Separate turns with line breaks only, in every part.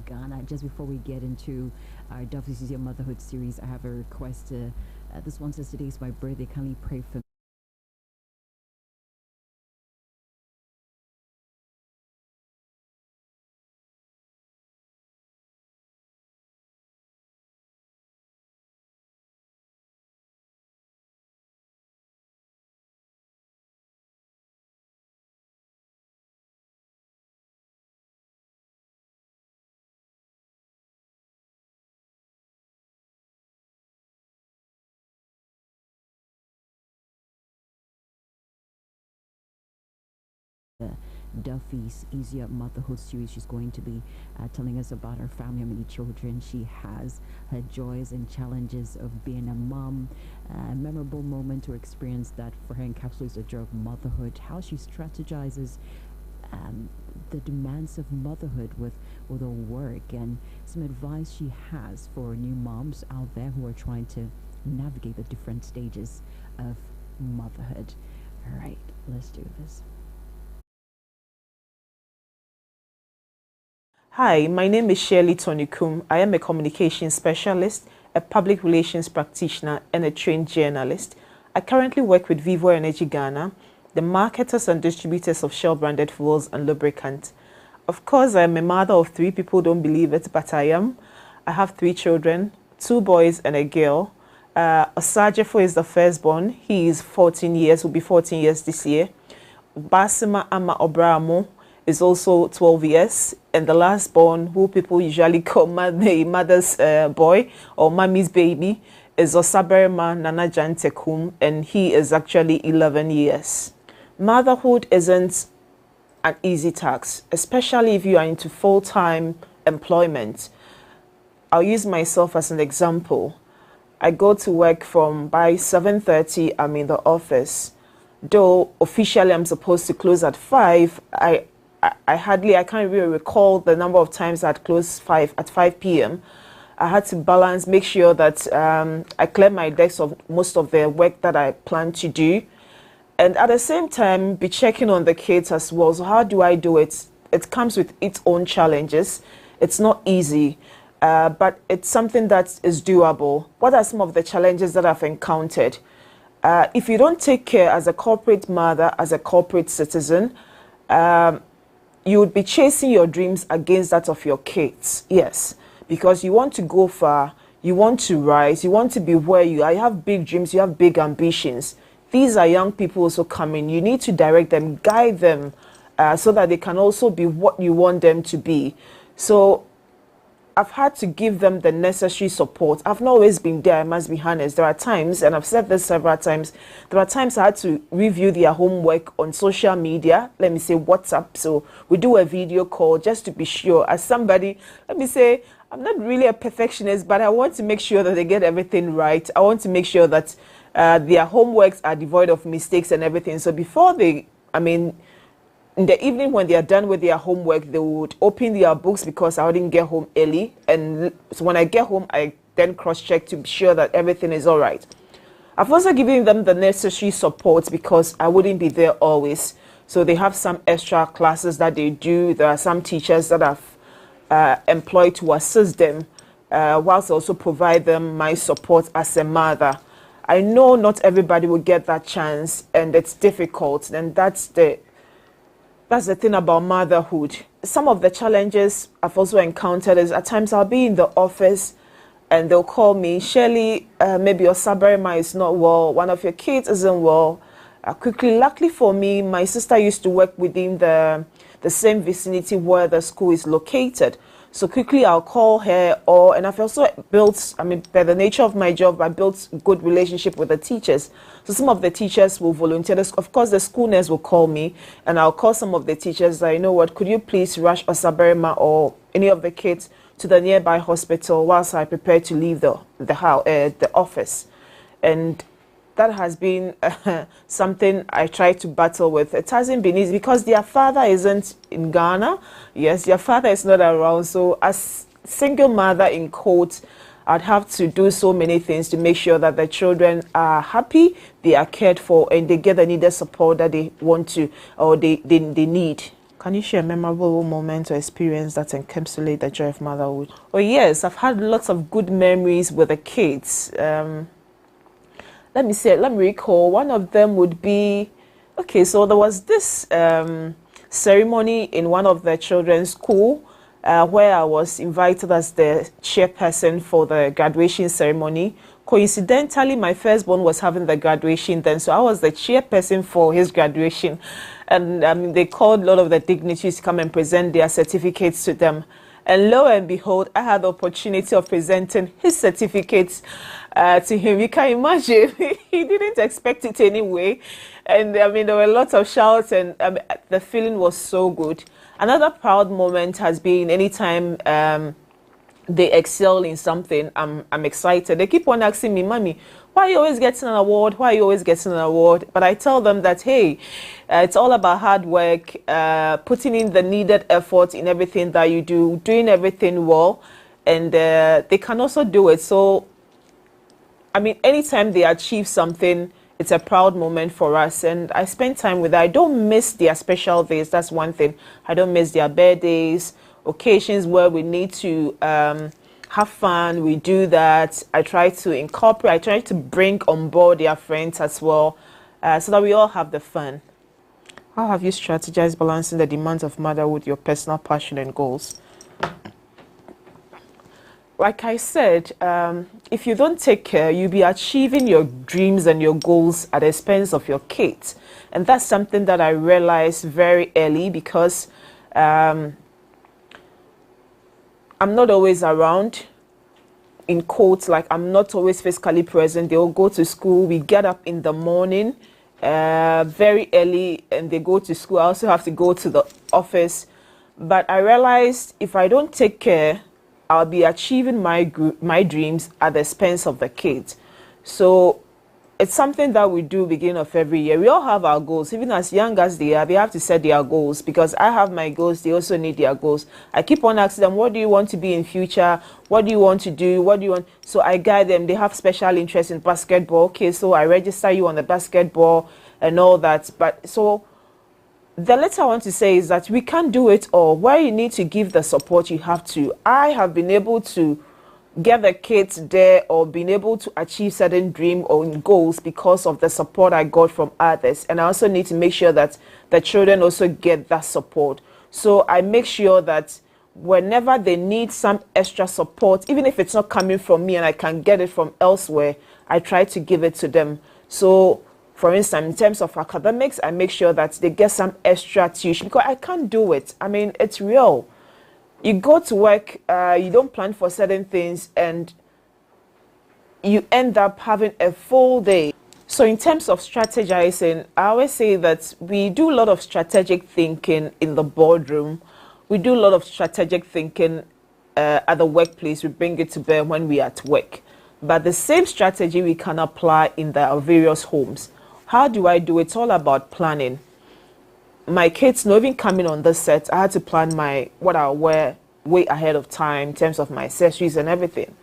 Ghana. Just before we get into our Easier Motherhood series, I have a request. This one says, today is my birthday. Kindly pray for me. Duffy's Easier Motherhood Series. She's going to be telling us about her family, how many children she has, her joys and challenges of being a mom, a memorable moment or experience that for her encapsulates the joy of motherhood, how she strategizes the demands of motherhood with her work, and some advice she has for new moms out there who are trying to navigate the different stages of motherhood. All right, let's do this.
Hi, my name is Shirley Tony-Kum. I am a communication specialist, a public relations practitioner, and a trained journalist. I currently work with Vivo Energy Ghana, the marketers and distributors of Shell branded fuels and lubricants. Of course, I am a mother of 3. People don't believe it, but I am. I have 3 children, 2 boys and a girl. Osajefo is the firstborn. He is 14 years, will be 14 years this year. Basima Ama Obramo is also 12 years, and the last born, who people usually call the mother's boy or mommy's baby, is Osaberema Nana Jantekum, and he is actually 11 years. Motherhood isn't an easy task, especially if you are into full-time employment. I'll use myself as an example. I go to work by 7:30, I'm in the office. Though officially I'm supposed to close at 5, I can't really recall the number of times I'd closed at 5 p.m. I had to balance, make sure that I clear my desk of most of the work that I plan to do. And at the same time, be checking on the kids as well. So how do I do it? it comes with its own challenges. It's not easy, but it's something that is doable. What are some of the challenges that I've encountered? If you don't take care as a corporate mother, as a corporate citizen, you would be chasing your dreams against that of your kids. Yes, because you want to go far, you want to rise, you want to be where you are. You have big dreams, you have big ambitions. These are young people also coming. You need to direct them, guide them, so that they can also be what you want them to be. So I've had to give them the necessary support. I've not always been there, I must be honest. There are times, and I've said this several times, there are times I had to review their homework on social media, let me say WhatsApp. So we do a video call just to be sure. As somebody, let me say, I'm not really a perfectionist, but I want to make sure that they get everything right. I want to make sure that their homeworks are devoid of mistakes and everything. So before they, in the evening when they are done with their homework, they would open their books because I didn't get home early. And so when I get home, I then cross-check to be sure that everything is all right. I've also given them the necessary support because I wouldn't be there always. So they have some extra classes that they do. There are some teachers that I've employed to assist them, whilst also provide them my support as a mother. I know not everybody will get that chance, and it's difficult, and that's the thing about motherhood. Some of the challenges I've also encountered is at times I'll be in the office and they'll call me, Shirley, maybe your Sabarima is not well, one of your kids isn't well. Quickly, luckily for me, my sister used to work within the same vicinity where the school is located. So quickly I'll call her, and I've also built, by the nature of my job, I built good relationship with the teachers. So some of the teachers will volunteer. Of course, the school nurse will call me, and I'll call some of the teachers. You know what, could you please rush Osaberima or any of the kids to the nearby hospital whilst I prepare to leave the office? And that has been something I try to battle with. It hasn't been easy because their father isn't in Ghana. Yes, their father is not around. So as single mother in quotes, I'd have to do so many things to make sure that the children are happy, they are cared for, and they get the needed support that they want to or they need. Can you share a memorable moment or experience that encapsulates the joy of motherhood? Oh yes, I've had lots of good memories with the kids. Let me recall. One of them would be, okay, so there was this ceremony in one of the children's school where I was invited as the chairperson for the graduation ceremony. Coincidentally, my firstborn was having the graduation then, so I was the chairperson for his graduation. And they called a lot of the dignitaries to come and present their certificates to them. And lo and behold, I had the opportunity of presenting his certificates to him. You can imagine, he didn't expect it anyway. And there were lots of shouts, and the feeling was so good. Another proud moment has been anytime they excel in something, I'm excited. They keep on asking me, Mommy, why are you always getting an award? Why are you always getting an award? But I tell them that, hey, it's all about hard work, putting in the needed effort in everything that you do, doing everything well, and they can also do it. So, anytime they achieve something, it's a proud moment for us, and I spend time with them. I don't miss their special days. That's one thing. I don't miss their birthdays, occasions where we need to have fun. We do that. I try to incorporate, I try to bring on board their friends as well, so that we all have the fun. How have you strategized balancing the demands of motherhood with your personal passion and goals? Like I said, if you don't take care, you'll be achieving your dreams and your goals at the expense of your kids. And that's something that I realized very early because I'm not always around, in quotes, like I'm not always physically present. They'll go to school. We get up in the morning very early and they go to school. I also have to go to the office. But I realized if I don't take care, I'll be achieving my dreams at the expense of the kids. So it's something that we do beginning of every year. We all have our goals. Even as young as they are, they have to set their goals because I have my goals. They also need their goals. I keep on asking them, what do you want to be in future? What do you want to do? What do you want? So I guide them. They have special interest in basketball. Okay, so I register you on the basketball and all that. But so the little I want to say is that we can't do it all. Where you need to give the support, you have to. I have been able to get the kids there or been able to achieve certain dreams or goals because of the support I got from others. And I also need to make sure that the children also get that support. So I make sure that whenever they need some extra support, even if it's not coming from me and I can get it from elsewhere, I try to give it to them. So for instance, in terms of academics, I make sure that they get some extra tuition because I can't do it. I mean, it's real. You go to work, you don't plan for certain things, and you end up having a full day. So in terms of strategizing, I always say that we do a lot of strategic thinking in the boardroom. We do a lot of strategic thinking at the workplace. We bring it to bear when we are at work. But the same strategy we can apply in our various homes. How do I do it? It's all about planning. My kids, not even coming on this set, I had to plan what I'll wear way ahead of time in terms of my accessories and everything.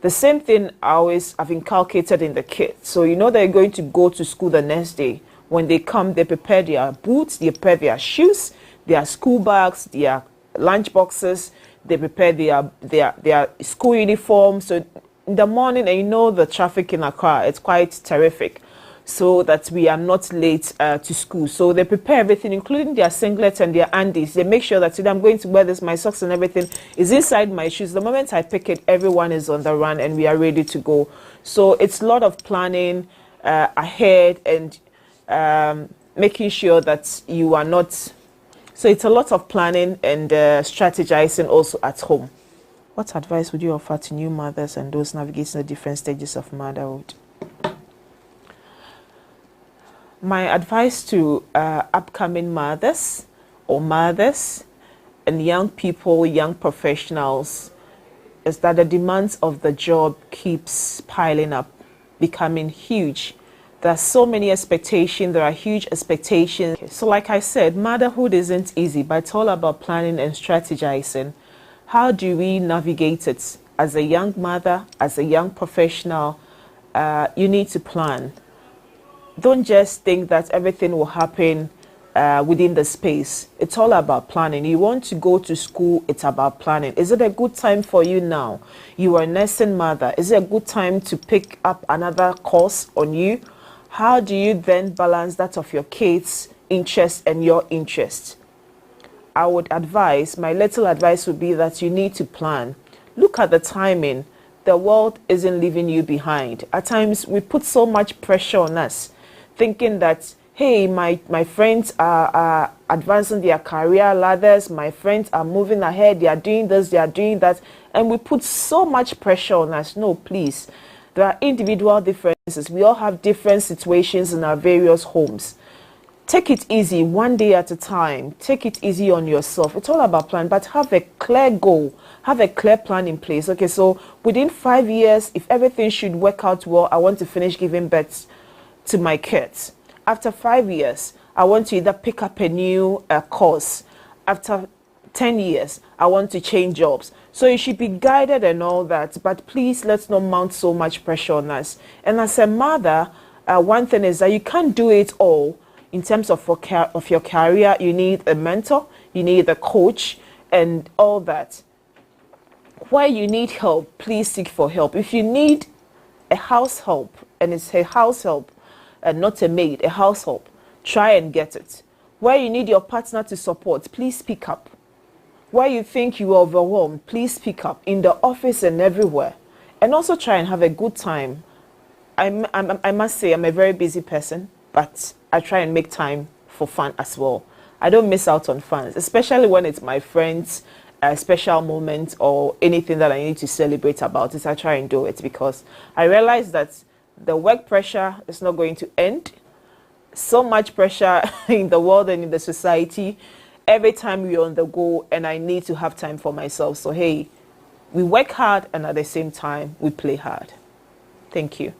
The same thing I've inculcated in the kids. So they're going to go to school the next day. When they come, they prepare their boots, they prepare their shoes, their school bags, their lunch boxes, they prepare their school uniform. So in the morning, and the traffic in Accra, it's quite terrific, so that we are not late to school. So they prepare everything, including their singlets and their undies. They make sure that today I'm going to wear this, my socks and everything is inside my shoes. The moment I pick it, everyone is on the run and we are ready to go. So it's a lot of planning ahead and making sure that you are not. So it's a lot of planning and strategizing also at home. What advice would you offer to new mothers and those navigating the different stages of motherhood? My advice to upcoming mothers or mothers and young people, young professionals, is that the demands of the job keeps piling up, becoming huge. There are so many expectations. There are huge expectations. So like I said, motherhood isn't easy, but it's all about planning and strategizing. How do we navigate it? As a young mother, as a young professional, you need to plan. Don't just think that everything will happen within the space. It's all about planning. You want to go to school, it's about planning. Is it a good time for you now? You are a nursing mother. Is it a good time to pick up another course on you? How do you then balance that of your kids' interest and your interest? I would advise, my little advice would be that you need to plan. Look at the timing. The world isn't leaving you behind. At times, we put so much pressure on us, thinking that, hey, my friends are advancing their career ladders, my friends are moving ahead, they are doing this, they are doing that, and we put so much pressure on us. No, please. There are individual differences. We all have different situations in our various homes. Take it easy, one day at a time. Take it easy on yourself. It's all about plan, but have a clear goal. Have a clear plan in place. Okay, so within 5 years, if everything should work out well, I want to finish giving birth to my kids. After 5 years, I want to either pick up a new course. After 10 years, I want to change jobs. So you should be guided and all that, but please let's not mount so much pressure on us. And as a mother, one thing is that you can't do it all. In terms of your career, you need a mentor, you need a coach, and all that. Where you need help, please seek for help. If you need a house help, and it's a house help, and not a maid, a house help, try and get it. Where you need your partner to support, please speak up. Where you think you are overwhelmed, please speak up in the office and everywhere. And also try and have a good time. I must say I'm a very busy person, but I try and make time for fun as well. I don't miss out on fun, especially when it's my friends' special moment or anything that I need to celebrate about it. I try and do it because I realize that the work pressure is not going to end. So much pressure in the world and in the society. Every time we're on the go, and I need to have time for myself. So hey, we work hard and at the same time we play hard. Thank you.